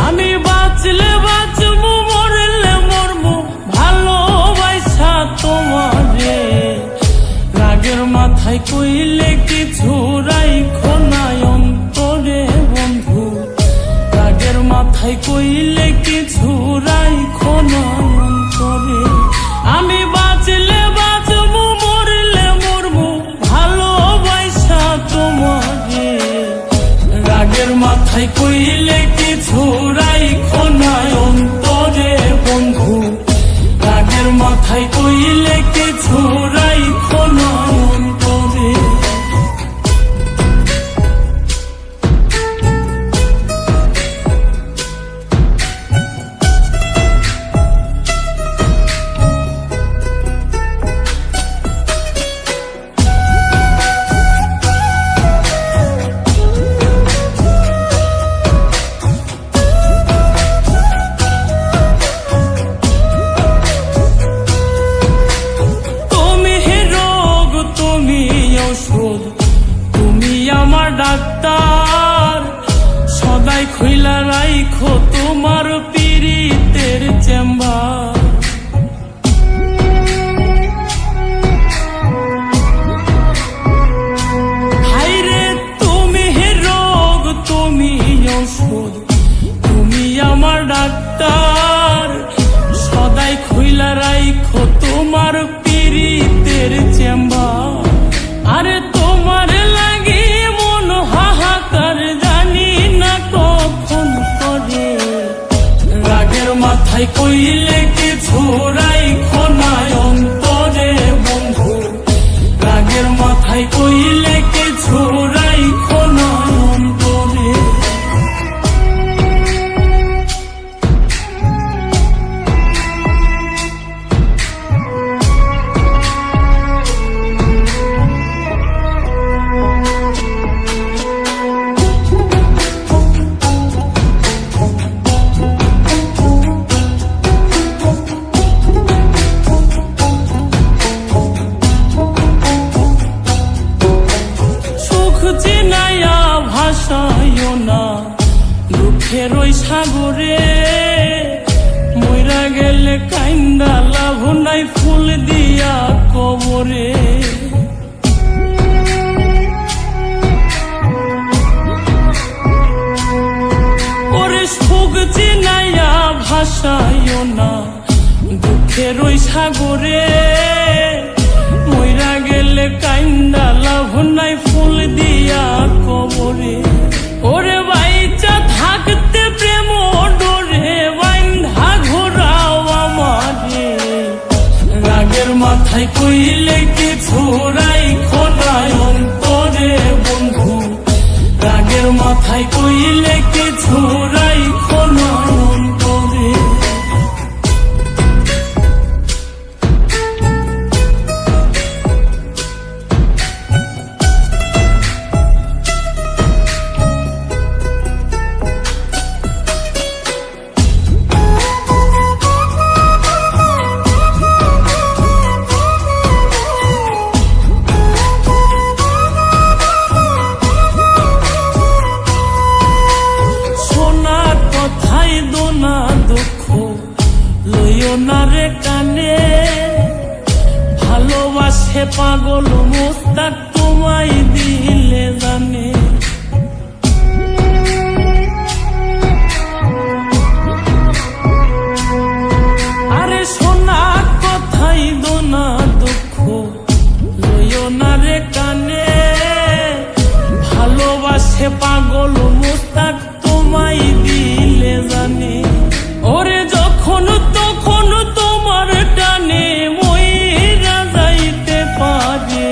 আমি বাঁচলে বাঁচবো মরলে মরবো ভালোবাসা তোমারে। রাগের মাথায় কইলে কিছু রাইখো না অন্তরে বন্ধু, রাগের মাথায় কইলে কিছু রাইখো না অন্তরে। আমি বাঁচলে বাঁচবো মরলে মরবো ভালোবাসা তোমারে। রাগের মাথায় কইলে কিছু রাইখো না অন্তরে বন্ধু, রাগের মাথায় কইলে কিছু রাইখো না অন্তরে। তুমি আমার ডাক্তার, সদাই খুইলা রাইখো তোমার পীড়িতের চেম্বার। হাইরে তুমি রোগ তুমি ঔষধ, তুমি আমার ডাক্তার, সদাই খুইলা রাইখো তোমার পীড়িতের চেম্বার। আরে তোমার লাগি মন হাহাকার জানি না কখন করে। রাগের মাথায় কইলে কিছু রাইখো না অন্তরে বন্ধু, রাগের মাথায় কইলে কিছু রাইখো না অন্তরে। ভাসাইও না দুঃখের ওই সাগরে, মইরা গেলে কাইন্দা লাভ নাই ফুল দিয়া কবরে। ওরে সুখ চিনাইয়া ভাসাইও না দুঃখের ওই সাগরে, মইরা গেলে কাইন্দা লাভ নাই ফুল দিয়া কবরে। ওরে বাইচা থাকতে প্রেম ডোরে বাইন্ধা ঘোরাও আমারে। রাগের মাথায় কইলে কিছু রাইখো না অন্তরে বন্ধু, রাগের মাথায় কইলে কিছু রাইখো না অন্তরে। রে কানে ভালোবাসে পাগল মোস্তাক তোমায় দিলে জানে। আরে সোনা কথাই দোনা দুঃখ লইও না রে কানে, ভালোবাসে পাগল মোস্তাক তোমায় দিলে জানে। ওরে যখন তখন তোমার টানে মইরা যাইতে পারে।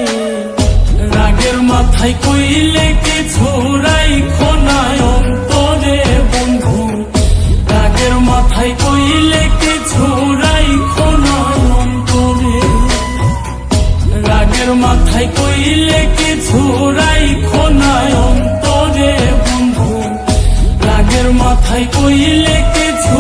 রাগের মাথায় কইলে কিছু রাইখো না অন্তরে বন্ধু, রাগের মাথায় কইলে কিছু রাইখো না অন্তরে। রাগের মাথায় কইলে কিছু রাইখো না অন্তরে বন্ধু, রাগের মাথায় কইলে কিছু